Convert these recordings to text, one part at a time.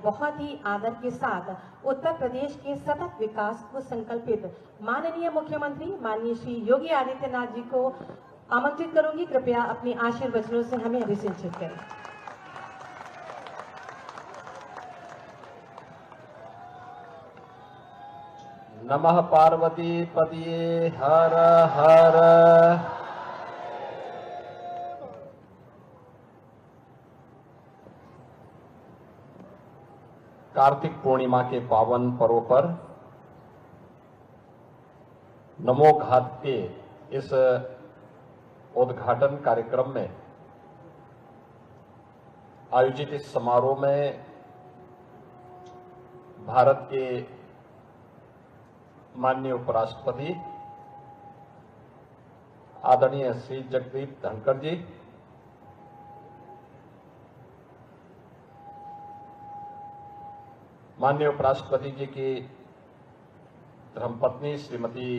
बहुत ही आदर के साथ उत्तर प्रदेश के सतत विकास को संकल्पित माननीय मुख्यमंत्री माननीय श्री योगी आदित्यनाथ जी को आमंत्रित करूंगी। कृपया अपने आशीर्वचनों से हमें अभिषेचित करें। नमः पार्वती पतिये हर हर। कार्तिक पूर्णिमा के पावन पर्व पर नमो घाट के इस उद्घाटन कार्यक्रम में आयोजित इस समारोह में भारत के माननीय उपराष्ट्रपति आदरणीय श्री जगदीप धनखड़ जी, माननीय उपराष्ट्रपति जी की धर्मपत्नी श्रीमती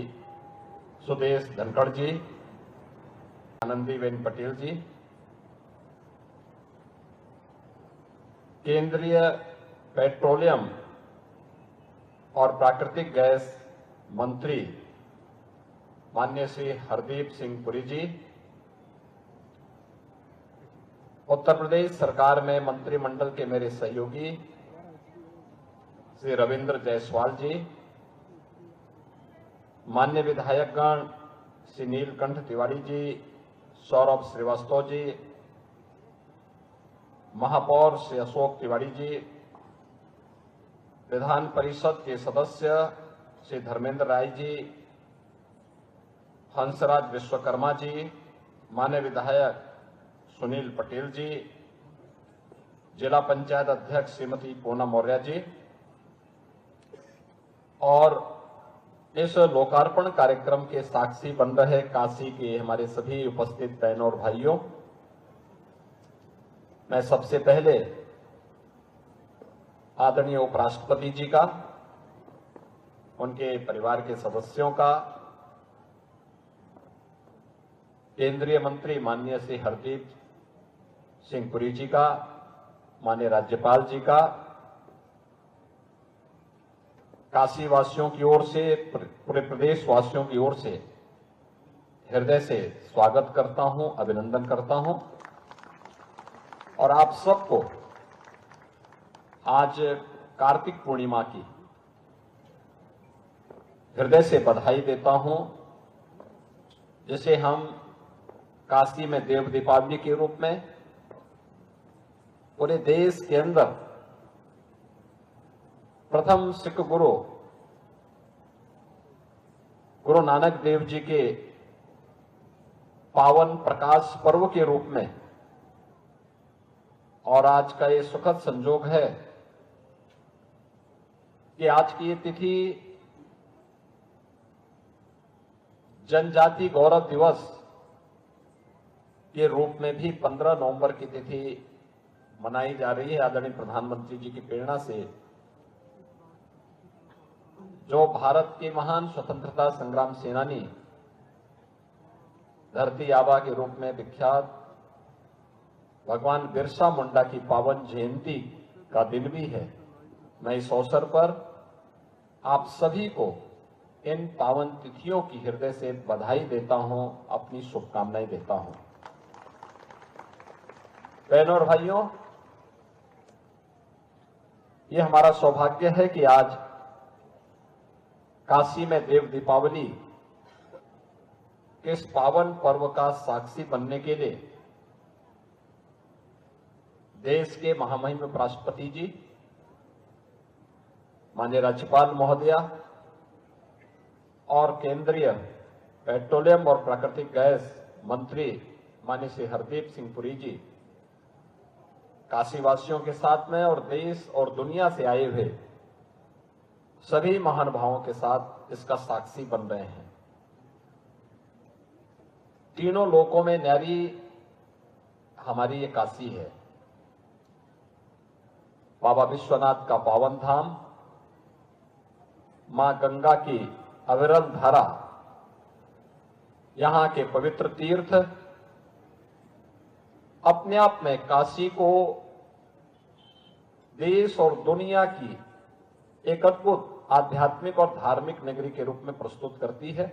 सुदेश धनखड़ जी, आनंदीबेन पटेल जी, केंद्रीय पेट्रोलियम और प्राकृतिक गैस मंत्री माननीय श्री हरदीप सिंह पुरी जी, उत्तर प्रदेश सरकार में मंत्रिमंडल के मेरे सहयोगी श्री रविंद्र जायसवाल जी, मान्य विधायकगण श्री नीलकंठ तिवारी जी, सौरभ श्रीवास्तव जी, महापौर श्री अशोक तिवारी जी, विधान परिषद के सदस्य श्री धर्मेंद्र राय जी, हंसराज विश्वकर्मा जी, मान्य विधायक सुनील पटेल जी, जिला पंचायत अध्यक्ष श्रीमती पूनम मौर्य जी और इस लोकार्पण कार्यक्रम के साक्षी बन रहे काशी के हमारे सभी उपस्थित बहनों और भाइयों, मैं सबसे पहले आदरणीय उपराष्ट्रपति जी का, उनके परिवार के सदस्यों का, केंद्रीय मंत्री माननीय श्री हरदीप सिंह पुरी जी का, माननीय राज्यपाल जी का, काशी वासियों की ओर से, पूरे प्रदेश वासियों की ओर से हृदय से स्वागत करता हूं, अभिनंदन करता हूं और आप सबको आज कार्तिक पूर्णिमा की हृदय से बधाई देता हूं, जिसे हम काशी में देव दीपावली के रूप में पूरे देश के अंदर प्रथम सिख गुरु गुरु नानक देव जी के पावन प्रकाश पर्व के रूप में, और आज का ये सुखद संजोग है कि आज की ये तिथि जनजाति गौरव दिवस के रूप में भी 15 नवंबर की तिथि मनाई जा रही है। आदरणीय प्रधानमंत्री जी की प्रेरणा से, जो भारत के महान स्वतंत्रता संग्राम सेनानी, धरती आबा के रूप में विख्यात भगवान बिरसा मुंडा की पावन जयंती का दिन भी है। मैं इस अवसर पर आप सभी को इन पावन तिथियों की हृदय से बधाई देता हूं, अपनी शुभकामनाएं देता हूं। बहनों और भाइयों, ये हमारा सौभाग्य है कि आज काशी में देव दीपावली के इस पावन पर्व का साक्षी बनने के लिए देश के महामहिम उपराष्ट्रपति जी, माननीय राज्यपाल महोदया और केंद्रीय पेट्रोलियम और प्राकृतिक गैस मंत्री माननीय श्री हरदीप सिंह पुरी जी काशीवासियों के साथ में और देश और दुनिया से आए हुए सभी महानुभावों के साथ इसका साक्षी बन रहे हैं। तीनों लोकों में न्यारी हमारी ये काशी है। बाबा विश्वनाथ का पावन धाम, मां गंगा की अविरल धारा, यहां के पवित्र तीर्थ अपने आप में काशी को देश और दुनिया की एक अद्भुत आध्यात्मिक और धार्मिक नगरी के रूप में प्रस्तुत करती है।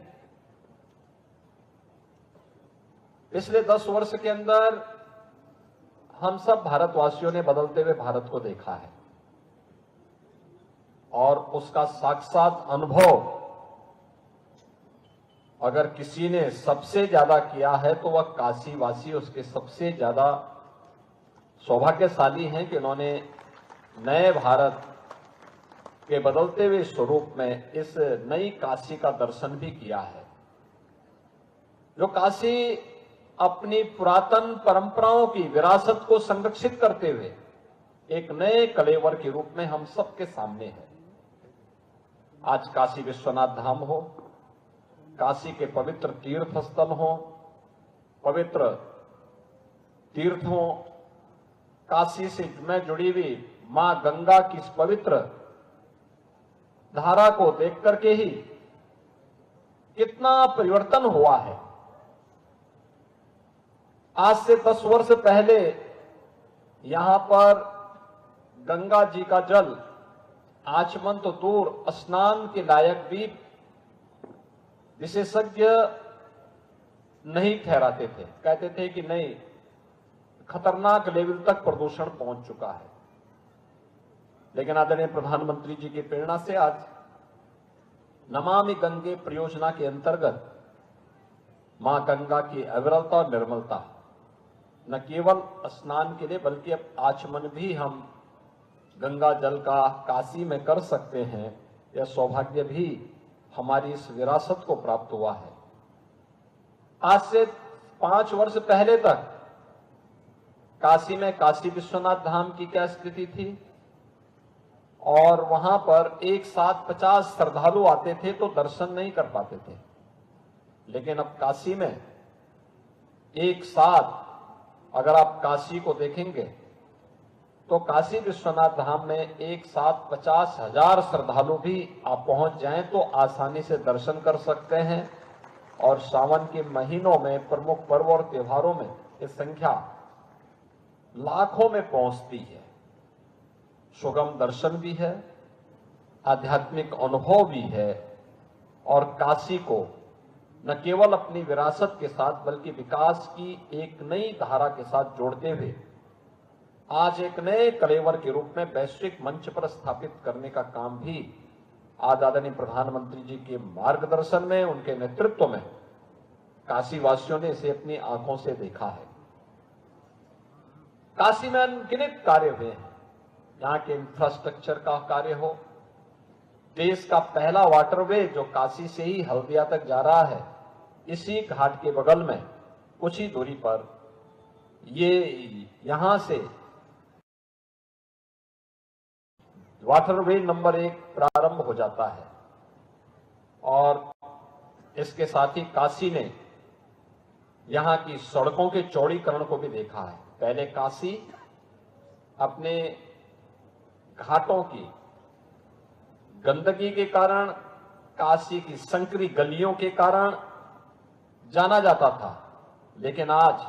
पिछले 10 वर्ष के अंदर हम सब भारतवासियों ने बदलते हुए भारत को देखा है और उसका साक्षात अनुभव अगर किसी ने सबसे ज्यादा किया है तो वह काशीवासी उसके सबसे ज्यादा सौभाग्यशाली हैं कि उन्होंने नए भारत के बदलते हुए स्वरूप में इस नई काशी का दर्शन भी किया है। जो काशी अपनी पुरातन परंपराओं की विरासत को संरक्षित करते हुए एक नए कलेवर के रूप में हम सबके सामने है। आज काशी विश्वनाथ धाम हो, काशी के पवित्र तीर्थ स्थल हो, पवित्र तीर्थ हो, काशी से में जुड़ी हुई मां गंगा की इस पवित्र धारा को देख करके ही कितना परिवर्तन हुआ है। आज से 10 वर्ष पहले यहां पर गंगा जी का जल आचमन तो दूर, स्नान के लायक भी विशेषज्ञ नहीं ठहराते थे। कहते थे कि नहीं, खतरनाक लेवल तक प्रदूषण पहुंच चुका है। लेकिन आदरणीय प्रधानमंत्री जी की प्रेरणा से आज नमामि गंगे परियोजना के अंतर्गत मां गंगा की अविरलता और निर्मलता न केवल स्नान के लिए बल्कि अब आचमन भी हम गंगा जल का काशी में कर सकते हैं। यह सौभाग्य भी हमारी इस विरासत को प्राप्त हुआ है। आज से 5 वर्ष पहले तक काशी में काशी विश्वनाथ धाम की क्या स्थिति थी और वहां पर एक साथ 50 श्रद्धालु आते थे तो दर्शन नहीं कर पाते थे। लेकिन अब काशी में एक साथ अगर आप काशी को देखेंगे तो काशी विश्वनाथ धाम में एक साथ 50,000 श्रद्धालु भी आप पहुंच जाएं तो आसानी से दर्शन कर सकते हैं। और सावन के महीनों में प्रमुख पर्व और त्योहारों में ये संख्या लाखों में पहुंचती है। सुगम दर्शन भी है, आध्यात्मिक अनुभव भी है और काशी को न केवल अपनी विरासत के साथ बल्कि विकास की एक नई धारा के साथ जोड़ते हुए आज एक नए कलेवर के रूप में वैश्विक मंच पर स्थापित करने का काम भी आज आदरणीय प्रधानमंत्री जी के मार्गदर्शन में, उनके नेतृत्व में काशी वासियों ने इसे अपनी आंखों से देखा है। काशी में अनगिनत कार्य हुए हैं। यहाँ के इंफ्रास्ट्रक्चर का कार्य हो, देश का पहला वाटरवे जो काशी से ही हल्दिया तक जा रहा है, इसी घाट के बगल में कुछ ही दूरी पर ये यहां से वाटरवे नंबर 1 प्रारंभ हो जाता है। और इसके साथ ही काशी ने यहां की सड़कों के चौड़ीकरण को भी देखा है। पहले काशी अपने घाटों की गंदगी के कारण, काशी की संकरी गलियों के कारण जाना जाता था। लेकिन आज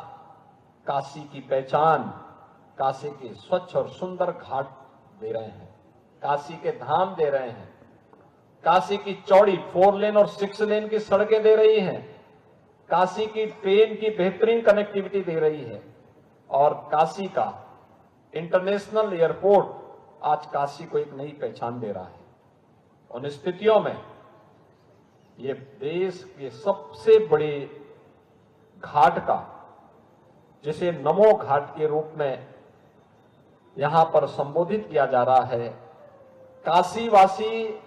काशी की पहचान काशी के स्वच्छ और सुंदर घाट दे रहे हैं, काशी के धाम दे रहे हैं, काशी की चौड़ी 4 लेन और 6 लेन की सड़कें दे रही हैं, काशी की ट्रेन की बेहतरीन कनेक्टिविटी दे रही है और काशी का इंटरनेशनल एयरपोर्ट आज काशी को एक नई पहचान दे रहा है। उन स्थितियों में ये देश के सबसे बड़े घाट का, जिसे नमो घाट के रूप में यहां पर संबोधित किया जा रहा है, काशीवासी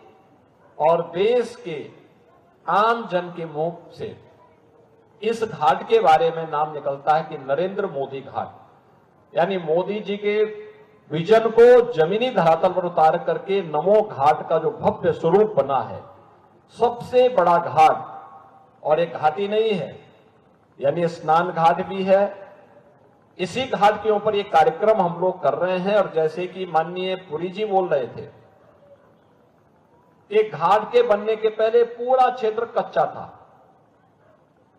और देश के आम जन के मुंह से इस घाट के बारे में नाम निकलता है कि नरेंद्र मोदी घाट। यानी मोदी जी के विजन को जमीनी धरातल पर उतार करके नमो घाट का जो भव्य स्वरूप बना है, सबसे बड़ा घाट, और एक घाट ही नहीं है, यानी स्नान घाट भी है। इसी घाट के ऊपर ये कार्यक्रम हम लोग कर रहे हैं। और जैसे कि माननीय पुरी जी बोल रहे थे, एक घाट के बनने के पहले पूरा क्षेत्र कच्चा था,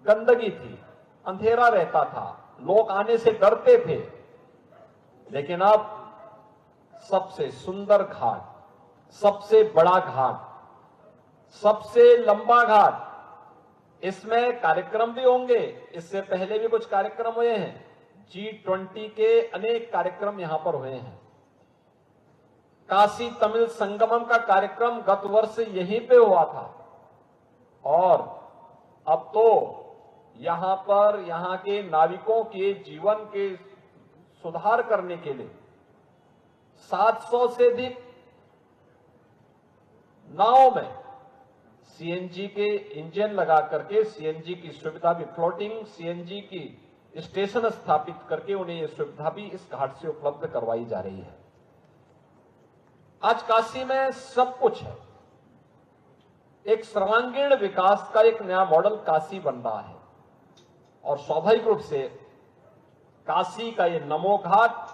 गंदगी थी, अंधेरा रहता था, लोग आने से डरते थे। लेकिन अब सबसे सुंदर घाट, सबसे बड़ा घाट, सबसे लंबा घाट, इसमें कार्यक्रम भी होंगे। इससे पहले भी कुछ कार्यक्रम हुए हैं। G20 के अनेक कार्यक्रम यहां पर हुए हैं। काशी तमिल संगमम का कार्यक्रम गत वर्ष यहीं पे हुआ था और अब तो यहां पर यहां के नाविकों के जीवन के सुधार करने के लिए 700 से अधिक नाव में सीएनजी के इंजन लगा करके सीएनजी की सुविधा भी, फ्लोटिंग सीएनजी की स्टेशन स्थापित करके उन्हें यह सुविधा भी इस घाट से उपलब्ध करवाई जा रही है। आज काशी में सब कुछ है। एक सर्वांगीण विकास का एक नया मॉडल काशी बन रहा है और स्वाभाविक रूप से काशी का ये नमो घाट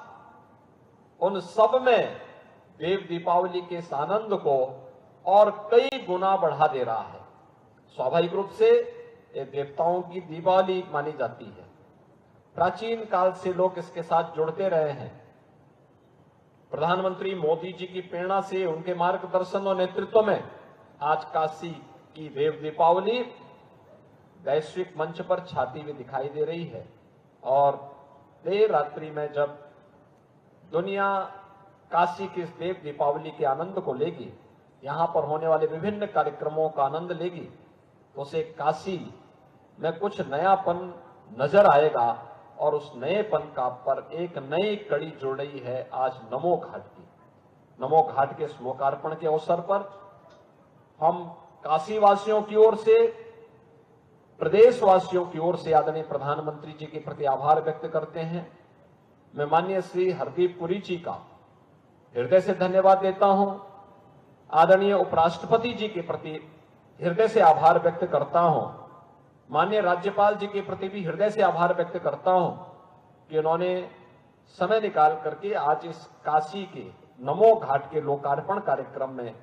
उन सब में देव दीपावली के इस आनंद को और कई गुना बढ़ा दे रहा है। स्वाभाविक रूप से ये देवताओं की दीपावली मानी जाती है। प्राचीन काल से लोग इसके साथ जुड़ते रहे हैं। प्रधानमंत्री मोदी जी की प्रेरणा से, उनके मार्गदर्शन और नेतृत्व में आज काशी की देव दीपावली वैश्विक मंच पर छाती हुई दिखाई दे रही है। और देर रात्रि में जब दुनिया काशी की इस देव दीपावली के आनंद को लेगी, यहां पर होने वाले विभिन्न कार्यक्रमों का आनंद लेगी, तो उसे काशी में कुछ नयापन नजर आएगा और उस नएपन का पर एक नई कड़ी जुड़ रही है आज नमो घाट की। नमो घाट के इस लोकार्पण के अवसर पर हम काशी वासियों की ओर से, प्रदेशवासियों की ओर से आदरणीय प्रधानमंत्री जी के प्रति आभार व्यक्त करते हैं। मैं माननीय श्री हरदीप पुरी जी का हृदय से धन्यवाद देता हूं। आदरणीय उपराष्ट्रपति जी के प्रति हृदय से आभार व्यक्त करता हूं। माननीय राज्यपाल जी के प्रति भी हृदय से आभार व्यक्त करता हूं कि उन्होंने समय निकाल करके आज इस काशी के नमो घाट के लोकार्पण कार्यक्रम में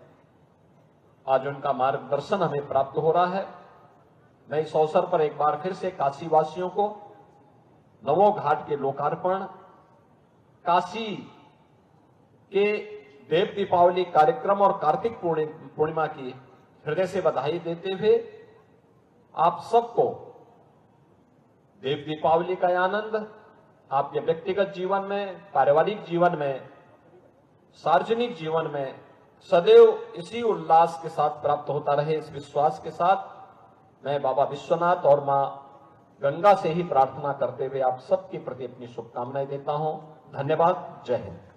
आज उनका मार्गदर्शन हमें प्राप्त हो रहा है। मैं इस अवसर पर एक बार फिर से काशी वासियों को नमो घाट के लोकार्पण, काशी के देव दीपावली कार्यक्रम और कार्तिक पूर्णिमा की हृदय से बधाई देते हुए आप सबको देव दीपावली का आनंद आपके व्यक्तिगत जीवन में, पारिवारिक जीवन में, सार्वजनिक जीवन में सदैव इसी उल्लास के साथ प्राप्त होता रहे, इस विश्वास के साथ मैं बाबा विश्वनाथ और मां गंगा से ही प्रार्थना करते हुए आप सबके प्रति अपनी शुभकामनाएं देता हूं। धन्यवाद। जय हिंद।